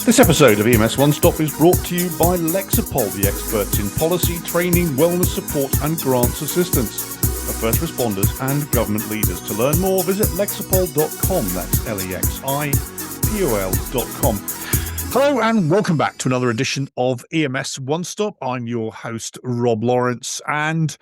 This episode of EMS One-Stop is brought to you by Lexipol, the experts in policy, training, wellness support and grants assistance for first responders and government leaders. To learn more, visit lexipol.com. That's Lexipol.com. Hello and welcome back to another edition of EMS One-Stop. I'm your host, Rob Lawrence, and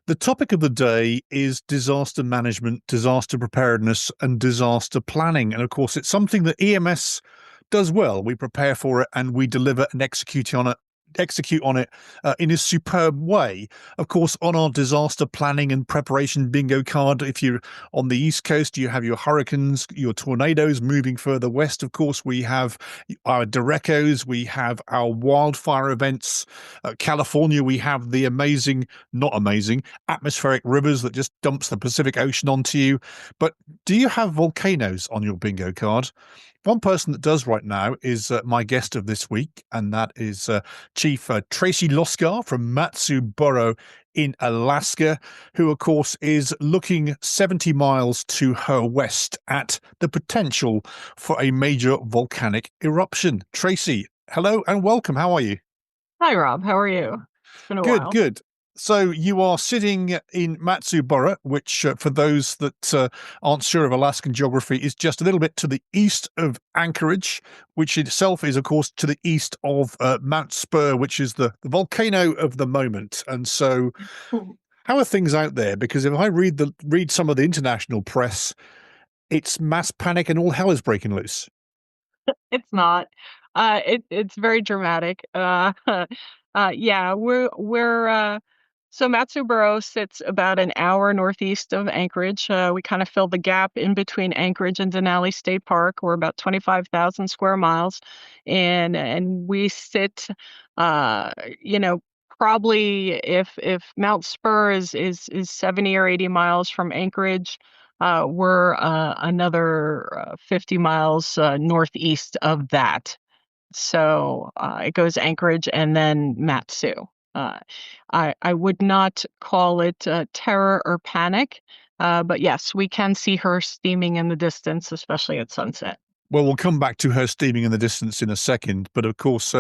the topic of the day is disaster management, disaster preparedness and disaster planning. And of course, it's something that EMS does well. We prepare for it and we deliver and execute on it in a superb way. Of course, on our disaster planning and preparation bingo card, if you're on the East Coast, you have your hurricanes, your tornadoes. Moving further west, of course, we have our derecos, we have our wildfire events. California, we have the not amazing, atmospheric rivers that just dumps the Pacific Ocean onto you. But do you have volcanoes on your bingo card? One person that does right now is my guest of this week, and that is Chief Tracey Loscar from Mat-Su Borough in Alaska, who, of course, is looking 70 miles to her west at the potential for a major volcanic eruption. Tracey, hello and welcome. How are you? Hi, Rob. How are you? It's been a while. Good. So you are sitting in Mat-Su Borough, which for those that aren't sure of Alaskan geography is just a little bit to the east of Anchorage, which itself is, of course, to the east of Mount Spur, which is the volcano of the moment. And so how are things out there? Because if I read some of the international press, it's mass panic and all hell is breaking loose. It's not. It's very dramatic. Yeah, we're so Mat-Su Borough sits about an hour northeast of Anchorage. We kind of fill the gap in between Anchorage and Denali State Park. We're about 25,000 square miles, and we sit, probably if Mount Spur is 70 or 80 miles from Anchorage. We're another 50 miles northeast of that. So it goes Anchorage and then Mat-Su. I would not call it terror or panic, but yes, we can see her steaming in the distance, especially at sunset. Well, we'll come back to her steaming in the distance in a second. But of course,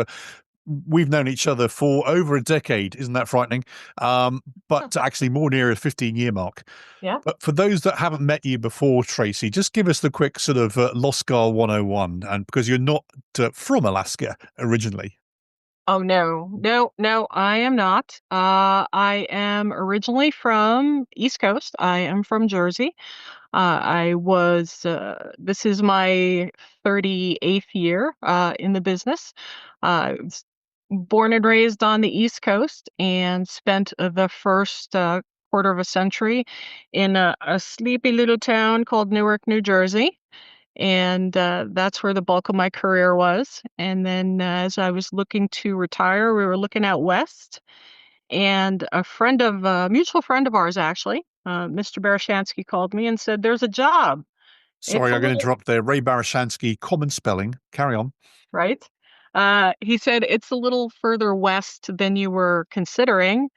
we've known each other for over a decade. Isn't that frightening? But actually more near a 15-year mark. Yeah. But for those that haven't met you before, Tracey, just give us the quick sort of Loscar 101, and because you're not from Alaska originally. Oh, no, I am not. I am originally from East Coast. I am from Jersey. This is my 38th year in the business. I was born and raised on the East Coast and spent the first quarter of a century in a sleepy little town called Newark, New Jersey. And that's where the bulk of my career was. And then as I was looking to retire, we were looking out west. And a mutual friend of ours, actually, Mr. Barashansky, called me and said, "There's a job." Sorry, I'm going to interrupt there. Ray Barashansky, common spelling. Carry on. Right. He said, "It's a little further west than you were considering."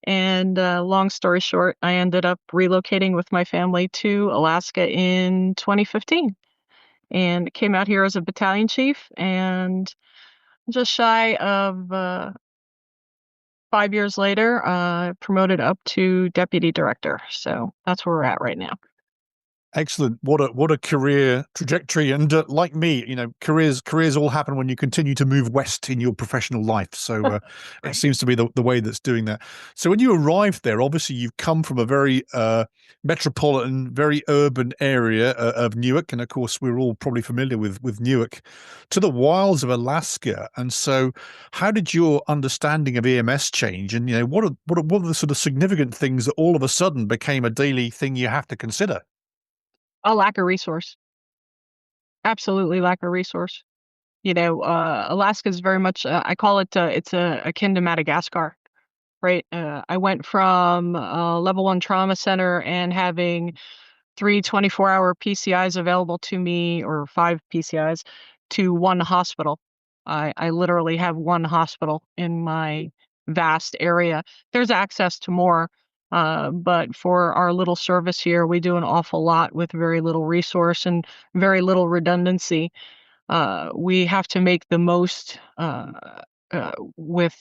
And long story short, I ended up relocating with my family to Alaska in 2015. And came out here as a battalion chief, and just shy of 5 years later, promoted up to deputy director. So that's where we're at right now. Excellent. What a career trajectory. And like me, careers all happen when you continue to move west in your professional life. So Right. It seems to be the way that's doing that. So when you arrived there, obviously you've come from a very metropolitan, very urban area of Newark. And of course, we're all probably familiar with Newark, to the wilds of Alaska. And so how did your understanding of EMS change? And, what are the sort of significant things that all of a sudden became a daily thing you have to consider? A lack of resource. Absolutely lack of resource. Alaska is very much, I call it, it's akin to Madagascar, right? I went from level 1 trauma center and having 3 24-hour PCIs available to me, or 5 PCIs, to one hospital. I literally have one hospital in my vast area. There's access to more, but for our little service here, we do an awful lot with very little resource and very little redundancy. We have to make the most with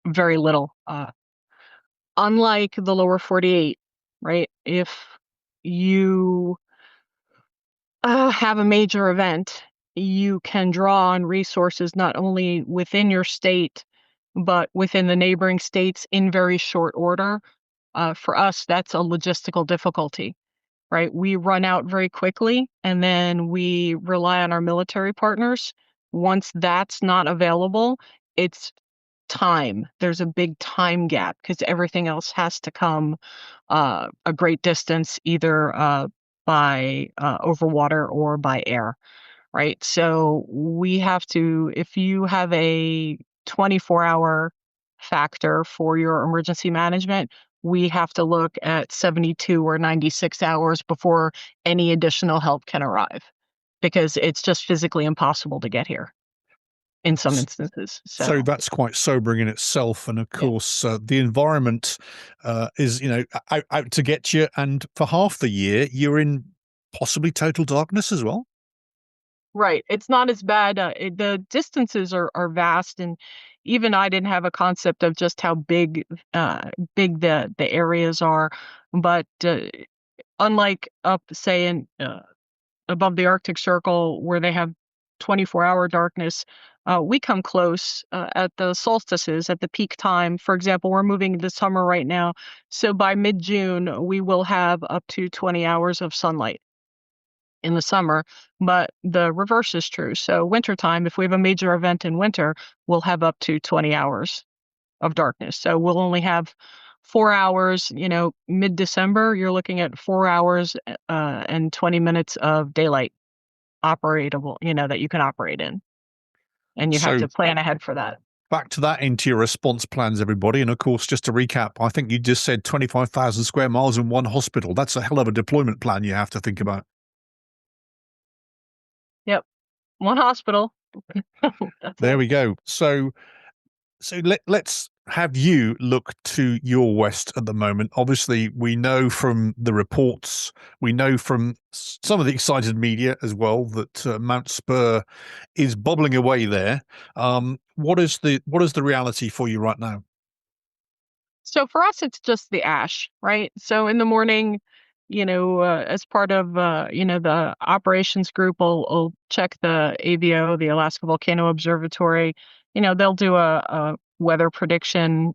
very little. Unlike the lower 48, right? If you have a major event, you can draw on resources not only within your state, but within the neighboring states in very short order. For us, that's a logistical difficulty, right? We run out very quickly and then we rely on our military partners. Once that's not available, it's time. There's a big time gap because everything else has to come a great distance, either by over water or by air, right? So we have to, if you have a 24-hour factor for your emergency management, we have to look at 72 or 96 hours before any additional help can arrive because it's just physically impossible to get here in some instances. So So, that's quite sobering in itself. And of yeah. course, the environment is, out to get you. And for half the year, you're in possibly total darkness as well. Right. It's not as bad. The distances are vast, and even I didn't have a concept of just how big the areas are. But unlike up, say, in above the Arctic Circle, where they have 24-hour darkness, we come close at the solstices, at the peak time. For example, we're moving into summer right now, so by mid-June, we will have up to 20 hours of sunlight in the summer, but the reverse is true. So wintertime, if we have a major event in winter, we'll have up to 20 hours of darkness. So we'll only have 4 hours, mid-December, you're looking at 4 hours and 20 minutes of daylight operatable, that you can operate in. And you have So to plan ahead for that. back to that into your response plans, everybody. And of course, just to recap, I think you just said 25,000 square miles in one hospital. That's a hell of a deployment plan you have to think about. Yep. One hospital. There we go. So let's have you look to your west at the moment. Obviously, we know from the reports, we know from some of the excited media as well that Mount Spur is bubbling away there. What is the reality for you right now? So for us, it's just the ash, right? So in the morning, as part of, the operations group, will check the AVO, the Alaska Volcano Observatory. They'll do a weather prediction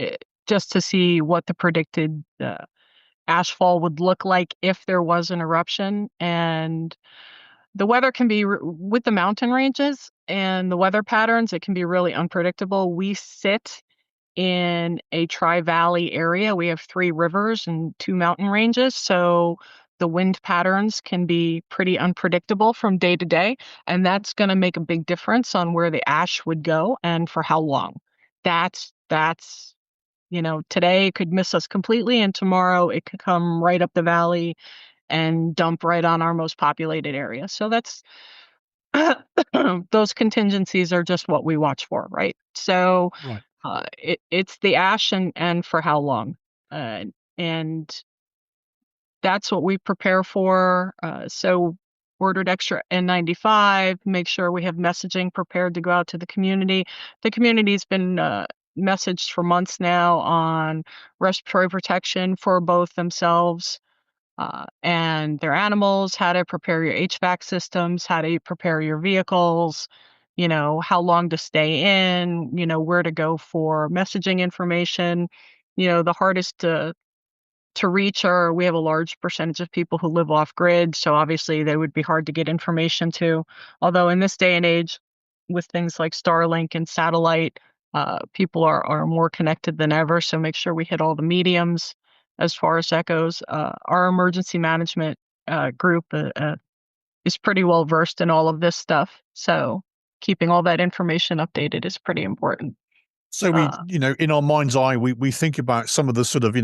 eh, just to see what the predicted ashfall would look like if there was an eruption. And the weather can be, with the mountain ranges and the weather patterns, it can be really unpredictable. We sit in a tri-valley area. We have 3 rivers and 2 mountain ranges, so the wind patterns can be pretty unpredictable from day to day, and that's going to make a big difference on where the ash would go and for how long. That's today it could miss us completely, and tomorrow it could come right up the valley and dump right on our most populated area. So that's those contingencies are just what we watch for, right? So Right. it's the ash and for how long. And that's what we prepare for. So ordered extra N95, make sure we have messaging prepared to go out to the community. The community's been messaged for months now on respiratory protection for both themselves and their animals, how to prepare your HVAC systems, how to prepare your vehicles, how long to stay in, where to go for messaging information. The hardest to reach are, we have a large percentage of people who live off grid, so obviously they would be hard to get information to. Although in this day and age, with things like Starlink and satellite, people are more connected than ever. So make sure we hit all the mediums as far as that goes. Our emergency management group is pretty well versed in all of this stuff. So keeping all that information updated is pretty important. So Uh, in our mind's eye, we think about some of the sort of,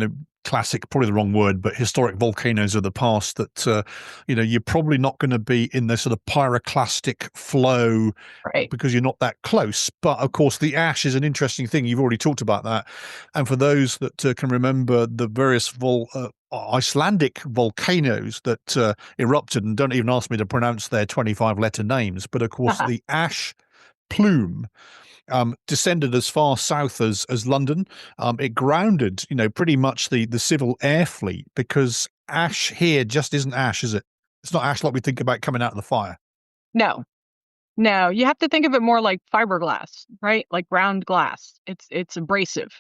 classic, probably the wrong word, but historic volcanoes of the past that, you're probably not going to be in the sort of pyroclastic flow right. because you're not that close. But of course, the ash is an interesting thing. You've already talked about that. And for those that can remember the various Icelandic volcanoes that erupted, and don't even ask me to pronounce their 25-letter names, but of course, the ash plume descended as far south as London. It grounded, pretty much the civil air fleet because ash here just isn't ash, is it? It's not ash like we think about coming out of the fire. No, no, you have to think of it more like fiberglass, right? Like ground glass. It's abrasive,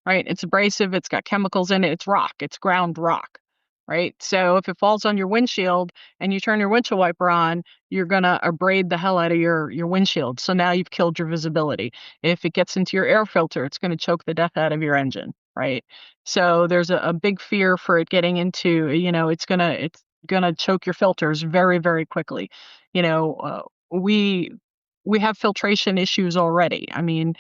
right? It's abrasive. It's got chemicals in it. It's rock. It's ground rock, right? So if it falls on your windshield and you turn your windshield wiper on, you're gonna abrade the hell out of your windshield. So now you've killed your visibility. If it gets into your air filter, it's gonna choke the death out of your engine, right? So there's a big fear for it getting into, it's gonna choke your filters very, very quickly. You know, uh, we we have filtration issues already. I mean,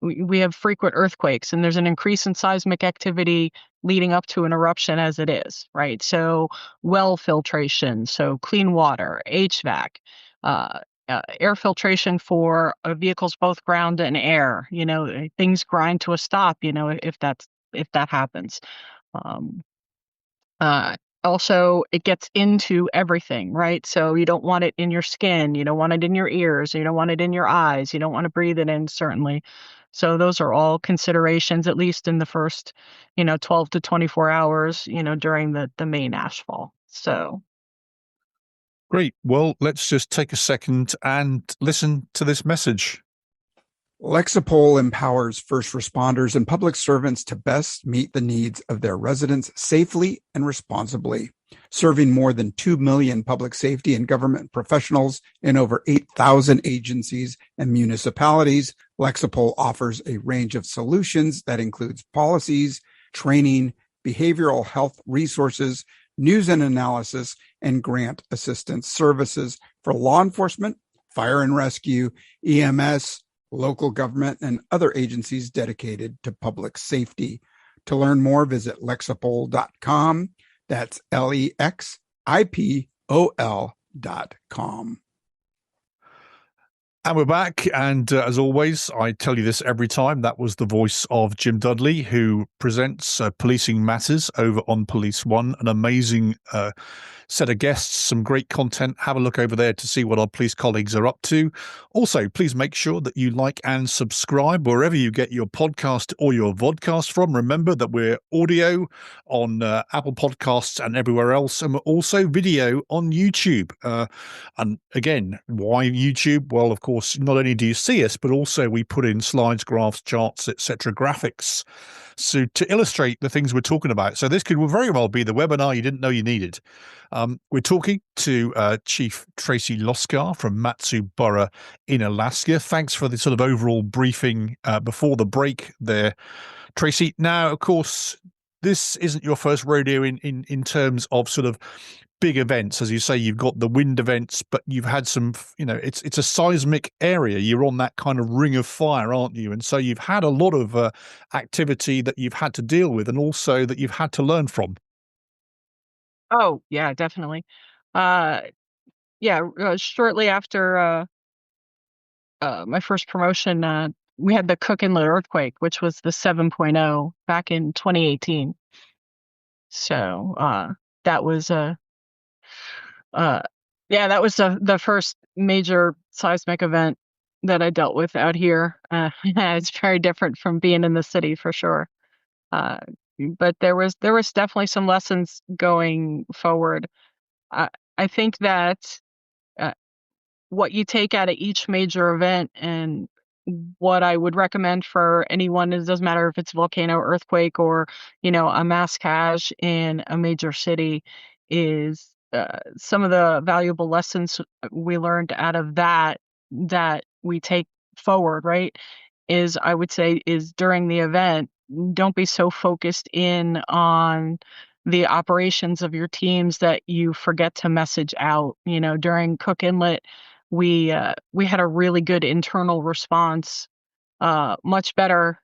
we have frequent earthquakes and there's an increase in seismic activity leading up to an eruption as it is, right? So well filtration, so clean water, HVAC, uh, air filtration for vehicles, both ground and air, things grind to a stop, if that happens. Um, uh, Also, it gets into everything, right? So you don't want it in your skin, you don't want it in your ears, you don't want it in your eyes, you don't want to breathe it in, certainly. So those are all considerations, at least in the first, 12 to 24 hours, during the main ashfall. So, Great. Well, let's just take a second and listen to this message. Lexipol empowers first responders and public servants to best meet the needs of their residents safely and responsibly. Serving more than 2 million public safety and government professionals in over 8,000 agencies and municipalities, Lexipol offers a range of solutions that includes policies, training, behavioral health resources, news and analysis, and grant assistance services for law enforcement, fire and rescue, EMS, local government, and other agencies dedicated to public safety. To learn more, visit lexipol.com. That's LEXIPOL.com. And we're back. And as always, I tell you this every time. That was the voice of Jim Dudley, who presents Policing Matters over on Police One, an amazing set of guests, some great content. Have a look over there to see what our police colleagues are up to. Also, please make sure that you like and subscribe wherever you get your podcast or your vodcast from. Remember that we're audio on Apple Podcasts and everywhere else, and we're also video on YouTube. And again, why YouTube? Well, of course, not only do you see us, but also we put in slides, graphs, charts, etc., graphics, so to illustrate the things we're talking about. So this could very well be the webinar you didn't know you needed. We're talking to Chief Tracey Loscar from Mat-Su Borough in Alaska. Thanks for the sort of overall briefing before the break there, Tracey. Now, of course, this isn't your first rodeo in terms of sort of big events. As you say, you've got the wind events, but you've had some, it's a seismic area. You're on that kind of ring of fire, aren't you? And so you've had a lot of activity that you've had to deal with and also that you've had to learn from. oh, yeah, definitely. Uh, yeah, shortly after my first promotion, we had the Cook Inlet earthquake, which was the 7.0 back in 2018. So that was uh, yeah, that was the first major seismic event that I dealt with out here. It's very different from being in the city for sure. Uh, but there was definitely some lessons going forward. I I think that uh, what you take out of each major event and what I would recommend for anyone, it doesn't matter if it's volcano, earthquake, or a mass cache in a major city, is some of the valuable lessons we learned out of that we take forward, right? Is, I would say, is during the event, don't be so focused in on the operations of your teams that you forget to message out. During Cook Inlet, we had a really good internal response much better.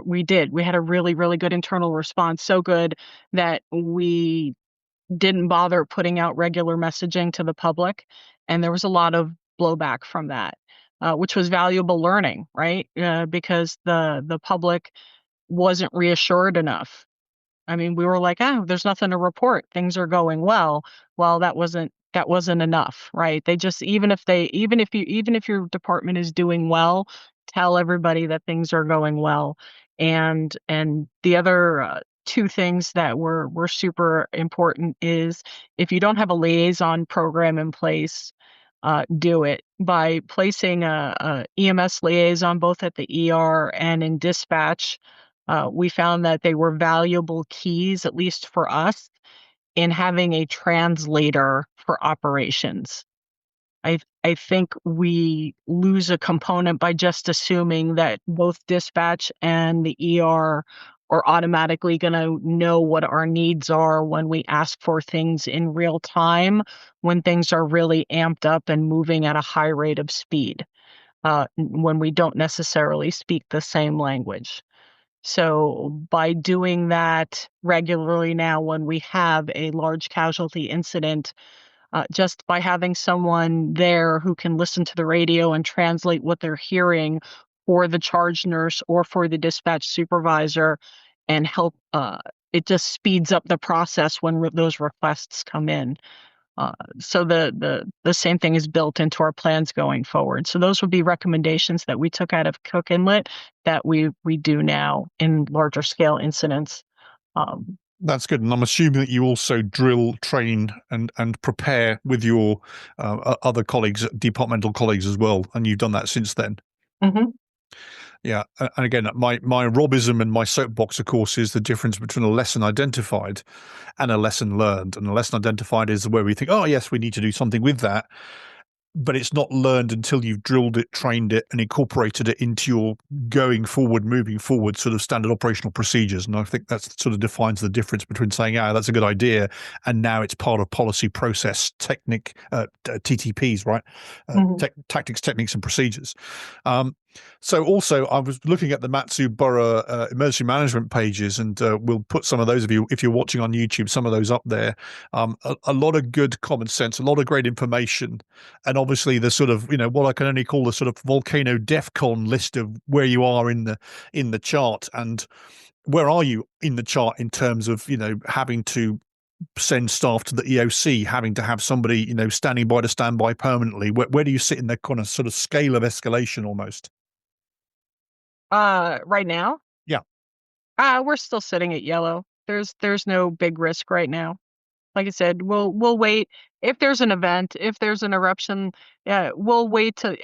We did. We had a really, really good internal response, so good that we didn't bother putting out regular messaging to the public. And there was a lot of blowback from that, which was valuable learning, right? Because the public wasn't reassured enough. I mean, we were like, oh, there's nothing to report. Things are going well. Well, that wasn't enough, right? They just, even if your department is doing well, tell everybody that things are going well. And the other two things that were super important is, if you don't have a liaison program in place, do it by placing a EMS liaison both at the ER and in dispatch. We found that they were valuable keys, at least for us, in having a translator for operations. I think we lose a component by just assuming that both dispatch and the ER are automatically going to know what our needs are when we ask for things in real time, when things are really amped up and moving at a high rate of speed, when we don't necessarily speak the same language. So by doing that regularly now, when we have a large casualty incident, just by having someone there who can listen to the radio and translate what they're hearing for the charge nurse or for the dispatch supervisor and help, it just speeds up the process when those requests come in. So the same thing is built into our plans going forward. So those would be recommendations that we took out of Cook Inlet that we do now in larger scale incidents. That's good. And I'm assuming that you also drill, train, and prepare with your other colleagues, departmental colleagues as well. And you've done that since then. Mm-hmm. Yeah. And again, my Robism and my soapbox, of course, is the difference between a lesson identified and a lesson learned. And a lesson identified is where we think, oh, yes, we need to do something with that. But it's not learned until you've drilled it, trained it, and incorporated it into your moving forward sort of standard operational procedures. And I think that sort of defines the difference between saying, that's a good idea, and now it's part of policy, process, TTPs, right? Tactics, techniques, and procedures. So also, I was looking at the Mat-Su Borough emergency management pages, and we'll put some of those of you, if you're watching on YouTube, some of those up there. A lot of good common sense, a lot of great information, and obviously the sort of, what I can only call the sort of volcano DEFCON list of where you are in the chart, and where are you in the chart in terms of, having to send staff to the EOC, having to have somebody, standing by to stand by permanently. Where do you sit in the kind of sort of scale of escalation almost? Right now? Yeah. We're still sitting at yellow. There's no big risk right now. Like I said, we'll wait. If there's an event, if there's an eruption, we'll wait to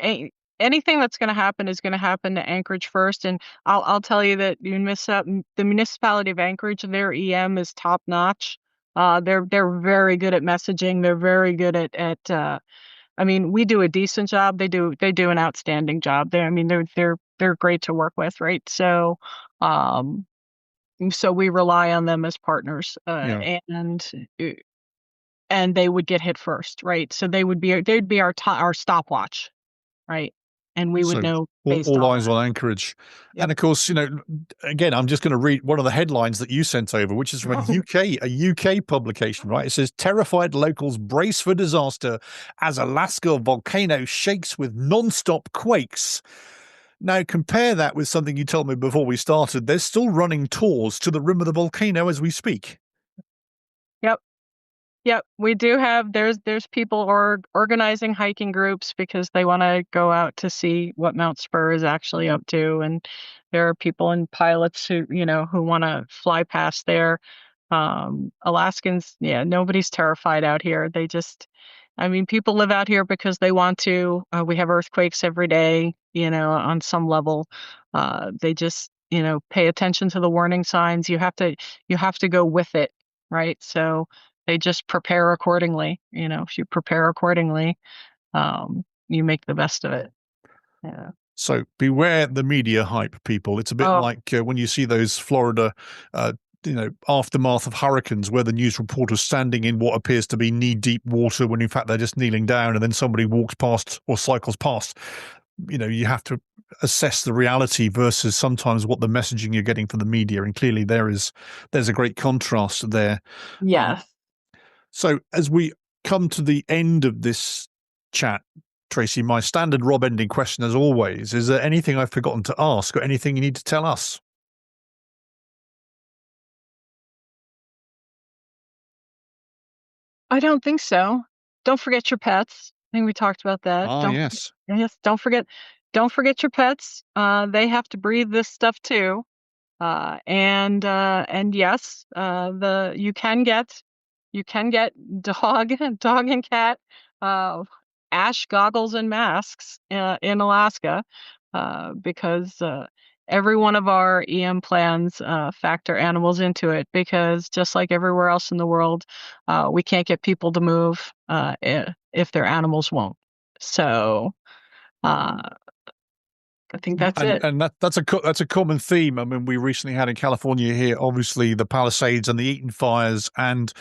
anything that's going to happen is going to happen to Anchorage first. And I'll tell you that the municipality of Anchorage, their EM is top notch. They're very good at messaging. They're very good at I mean, we do a decent job. They do an outstanding job. They're great to work with, right? So, so we rely on them as partners, and they would get hit first, right? So they'd be our stopwatch, right? And we would know all eyes on Anchorage. Yep. And of course, again, I'm just going to read one of the headlines that you sent over, which is from a UK publication, right? It says, terrified locals brace for disaster as Alaska volcano shakes with non-stop quakes. Now, compare that with something you told me before we started. They're still running tours to the rim of the volcano as we speak. Yep, we do have, there's people organizing hiking groups because they want to go out to see what Mount Spur is actually up to. And there are people and pilots who want to fly past there. Alaskans, nobody's terrified out here. People live out here because they want to. We have earthquakes every day, on some level. They just, pay attention to the warning signs. You have to go with it, right? So they just prepare accordingly. If you prepare accordingly, you make the best of it. Yeah. So beware the media hype, people. It's a bit like when you see those Florida, aftermath of hurricanes where the news reporter's standing in what appears to be knee-deep water when in fact they're just kneeling down, and then somebody walks past or cycles past. you have to assess the reality versus sometimes what the messaging you're getting from the media. And clearly there's a great contrast there. Yes. So as we come to the end of this chat, Tracey, my standard Rob ending question, as always, is there anything I've forgotten to ask or anything you need to tell us? I don't think so. Don't forget your pets. I think we talked about that. Yes. Yes, don't forget your pets. They have to breathe this stuff too. And yes, you can get dog and cat ash goggles and masks in Alaska because every one of our EM plans factor animals into it, because just like everywhere else in the world, we can't get people to move if their animals won't. So I think that's it. And that's a common theme. I mean, we recently had in California here, obviously, the Palisades and the Eaton fires, and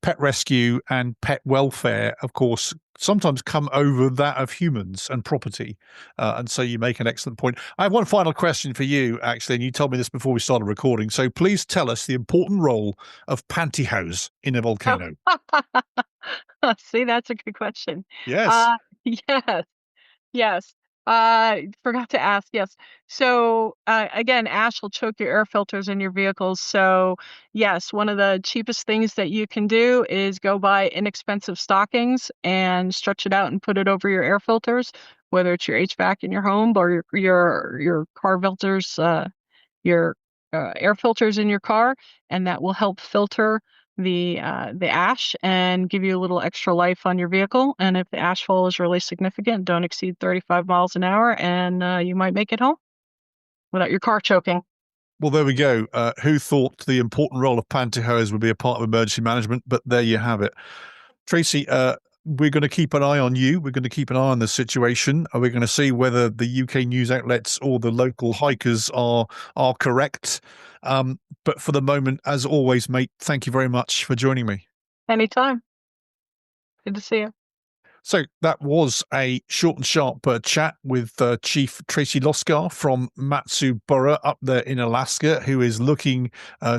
pet rescue and pet welfare, of course, sometimes come over that of humans and property. And so you make an excellent point. I have one final question for you, actually, and you told me this before we started recording. So please tell us the important role of pantyhose in a volcano. See, that's a good question. Yes. Yes. Forgot to ask. Yes. So, again, ash will choke your air filters in your vehicles. So, yes, one of the cheapest things that you can do is go buy inexpensive stockings and stretch it out and put it over your air filters, whether it's your HVAC in your home or your car filters, your air filters in your car, and that will help filter the ash and give you a little extra life on your vehicle. And if the ash fall is really significant, don't exceed 35 miles an hour, and you might make it home without your car choking. Well, there we go. Who thought the important role of pantyhose would be a part of emergency management? But there you have it. Tracey, we're going to keep an eye on you. We're going to keep an eye on the situation. We're going to see whether the UK news outlets or the local hikers are correct. But for the moment, as always, mate, thank you very much for joining me. Anytime. Good to see you. So that was a short and sharp chat with Chief Tracey Loscar from Mat-Su Borough up there in Alaska, who is looking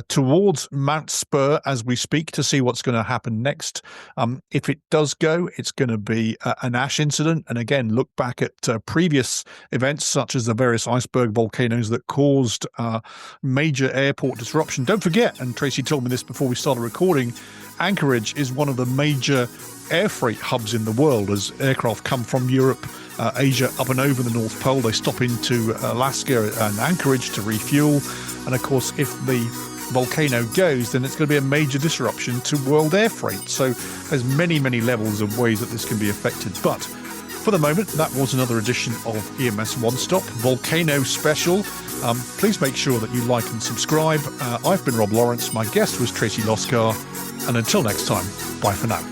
towards Mount Spur as we speak to see what's going to happen next. If it does go, it's going to be an ash incident. And again, look back at previous events such as the various iceberg volcanoes that caused major airport disruption. Don't forget, and Tracey told me this before we started recording, Anchorage is one of the major air freight hubs in the world as aircraft come from Europe, Asia, up and over the North Pole. They stop into Alaska and Anchorage to refuel. And of course, if the volcano goes, then it's going to be a major disruption to world air freight. So there's many, many levels of ways that this can be affected. But for the moment, that was another edition of EMS One-Stop, Volcano Special. Please make sure that you like and subscribe. I've been Rob Lawrence. My guest was Tracey Loscar. And until next time, bye for now.